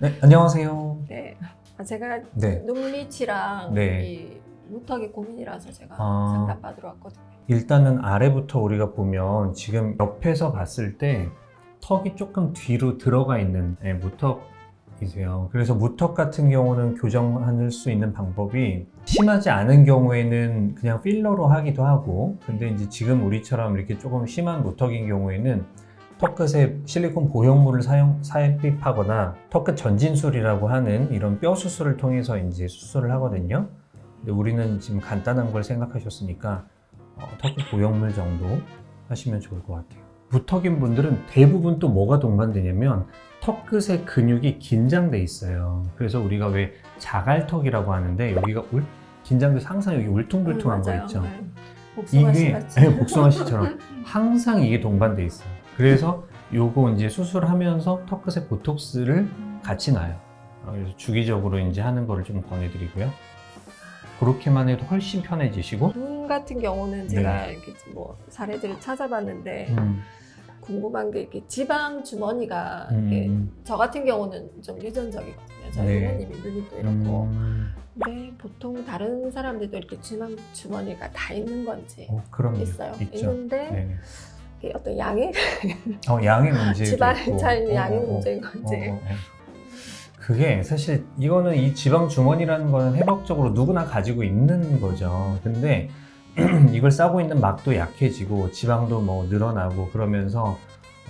네, 안녕하세요. 네. 제가 네. 눈밑이랑 네. 이 무턱이 고민이라서 제가 아. 상담받으러 왔거든요. 일단은 아래부터 우리가 보면 지금 옆에서 봤을 때 턱이 조금 뒤로 들어가 있는 무턱이세요. 그래서 무턱 같은 경우는 교정할 수 있는 방법이 심하지 않은 경우에는 그냥 필러로 하기도 하고, 근데 이제 지금 우리처럼 이렇게 조금 심한 무턱인 경우에는 턱끝에 실리콘 보형물을 삽입하거나 턱끝 전진술이라고 하는 이런 뼈 수술을 통해서 이제 수술을 하거든요. 근데 우리는 지금 간단한 걸 생각하셨으니까 턱끝 보형물 정도 하시면 좋을 것 같아요. 무턱인 분들은 대부분 또 뭐가 동반되냐면 턱끝의 근육이 긴장돼 있어요. 그래서 우리가 왜 자갈턱이라고 하는데 여기가 긴장돼서 항상 여기 울퉁불퉁한 거 있죠. 네. 복숭아 씨 같이. 네, 복숭아 씨처럼 항상 이게 동반돼 있어요. 그래서 요거 이제 수술하면서 턱끝에 보톡스를 같이 놔요. 그래서 주기적으로 이제 하는 거를 좀 권해드리고요. 그렇게만 해도 훨씬 편해지시고. 눈 같은 경우는 제가 이렇게 뭐 사례들을 찾아봤는데 궁금한 게 이렇게 지방 주머니가 이렇게 저 같은 경우는 좀 유전적이거든요. 저희 네. 부모님이 눈이 또 이렇고. 근데 보통 다른 사람들도 이렇게 지방 주머니가 다 있는 건지 그럼요. 있어요. 있죠. 있는데 네네. 이게 어떤 양의 양의 문제도 지방이 있고. 차이는 양의 문제인 건지. 그게 사실 이거는 이 지방 주머니라는 거는 해박적으로 누구나 가지고 있는 거죠. 근데 이걸 싸고 있는 막도 약해지고 지방도 뭐 늘어나고 그러면서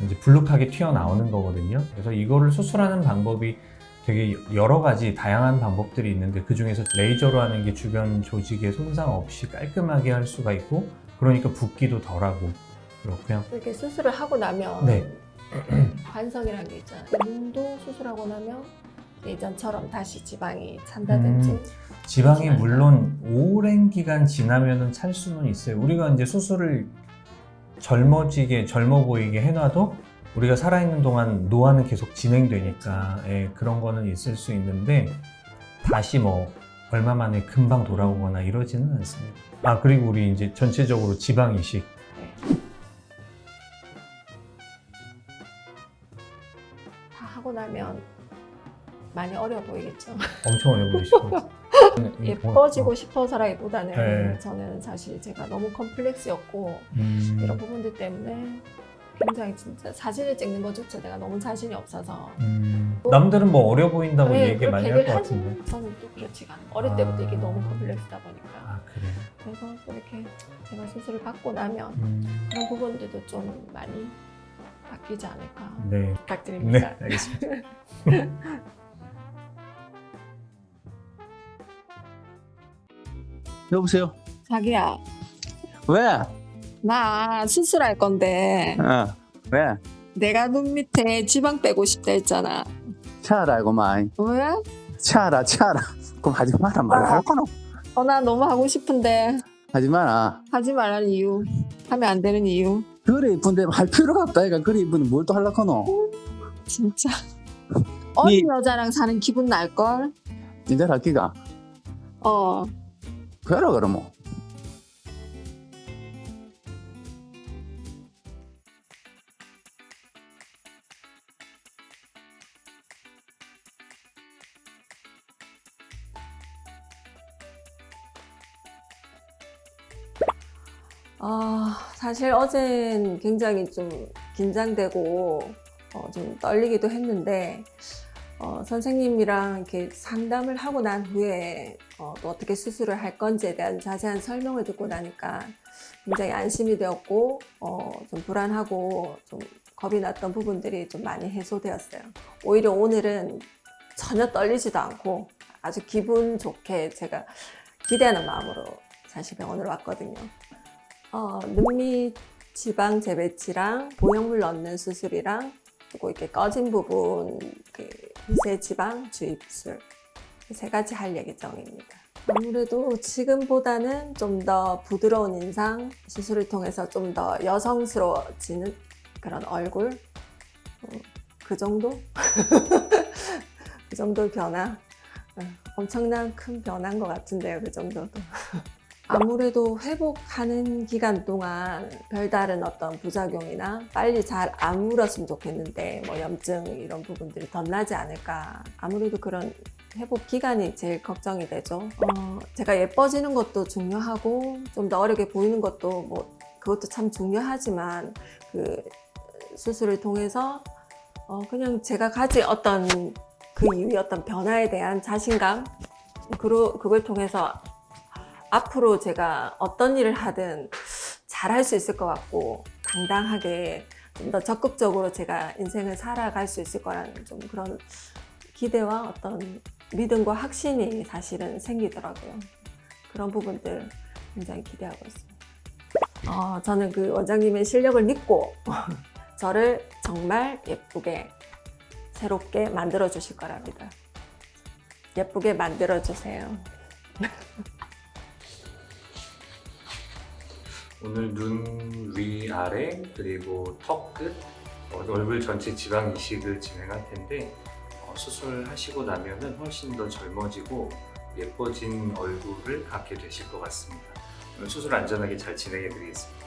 이제 불룩하게 튀어나오는 거거든요. 그래서 이거를 수술하는 방법이 되게 여러 가지 다양한 방법들이 있는데 그 중에서 레이저로 하는 게 주변 조직에 손상 없이 깔끔하게 할 수가 있고, 그러니까 붓기도 덜하고 그렇고요. 이렇게 수술을 하고 나면 네. 관성이라는 게 있잖아요. 눈도 수술하고 나면 예전처럼 다시 지방이 찬다든지. 지방이 그렇진 물론 오랜 기간 지나면은 찰 수는 있어요. 우리가 이제 수술을 젊어 보이게 해놔도 우리가 살아있는 동안 노화는 계속 진행되니까 그런 거는 있을 수 있는데 다시 뭐 얼마 만에 금방 돌아오거나 이러지는 않습니다. 그리고 우리 이제 전체적으로 지방 이식. 다 하고 나면 많이 어려 보이겠죠. 엄청 어려 보이실 것 같아요. 예뻐지고 싶어서라기보다는 네. 저는 사실 제가 너무 컴플렉스였고 이런 부분들 때문에 굉장히 진짜 사진을 찍는 것조차 내가 너무 자신이 없어서 남들은 뭐 어려 보인다고 얘기 그렇게 많이 할 것 얘기를 같은데. 하지만 저는 또 그렇지가 않아요. 어릴 때부터 이게 너무 컴플렉스다 보니까. 그래요? 그래서 또 이렇게 제가 수술을 받고 나면 그런 부분들도 좀 많이 바뀌지 않을까 네. 부탁드립니다. 네, 알겠습니다. 여보세요? 자기야, 왜? 나 수술할 건데 왜? 내가 눈 밑에 지방 빼고 싶다 했잖아. 차라 이거만. 왜? 차라. 그럼 하지 마라 말할 거노. 나 너무 하고 싶은데 하지 마라. 하지 말라는 이유, 하면 안 되는 이유. 그래 이쁜데 할 필요가 없다. 이가 그래 이쁜데 뭘 또 하려고 하노? 진짜 어린 여자랑 사는 기분 날걸? 진짜 할기가. 그래 그러면. 사실 어젠 굉장히 좀 긴장되고 좀 떨리기도 했는데 선생님이랑 이렇게 상담을 하고 난 후에 또 어떻게 수술을 할 건지에 대한 자세한 설명을 듣고 나니까 굉장히 안심이 되었고 좀 불안하고 좀 겁이 났던 부분들이 좀 많이 해소되었어요. 오히려 오늘은 전혀 떨리지도 않고 아주 기분 좋게 제가 기대하는 마음으로 사실 병원을 왔거든요. 눈밑 지방 재배치랑 보형물 넣는 수술이랑 그리고 이렇게 꺼진 부분 그 미세 지방 주입술 세 가지 할 예정입니다. 아무래도 지금보다는 좀 더 부드러운 인상, 수술을 통해서 좀 더 여성스러워지는 그런 얼굴, 그 정도? 그 정도 변화? 엄청난 큰 변화인 것 같은데요, 그 정도도. 아무래도 회복하는 기간 동안 별다른 어떤 부작용이나 빨리 잘 안 물었으면 좋겠는데 뭐 염증 이런 부분들이 덧나지 않을까. 아무래도 그런 회복 기간이 제일 걱정이 되죠. 제가 예뻐지는 것도 중요하고 좀 더 어리게 보이는 것도 뭐 그것도 참 중요하지만 그 수술을 통해서 그냥 제가 가진 어떤 그 이후의 어떤 변화에 대한 자신감 그걸 통해서 앞으로 제가 어떤 일을 하든 잘할 수 있을 것 같고 당당하게 좀 더 적극적으로 제가 인생을 살아갈 수 있을 거라는 좀 그런 기대와 어떤 믿음과 확신이 사실은 생기더라고요. 그런 부분들 굉장히 기대하고 있습니다. 저는 그 원장님의 실력을 믿고 저를 정말 예쁘게 새롭게 만들어 주실 거랍니다. 예쁘게 만들어 주세요. 오늘 눈 위아래 그리고 턱 끝, 얼굴 전체 지방 이식을 진행할 텐데 수술하시고 나면은 훨씬 더 젊어지고 예뻐진 얼굴을 갖게 되실 것 같습니다. 오늘 수술 안전하게 잘 진행해 드리겠습니다.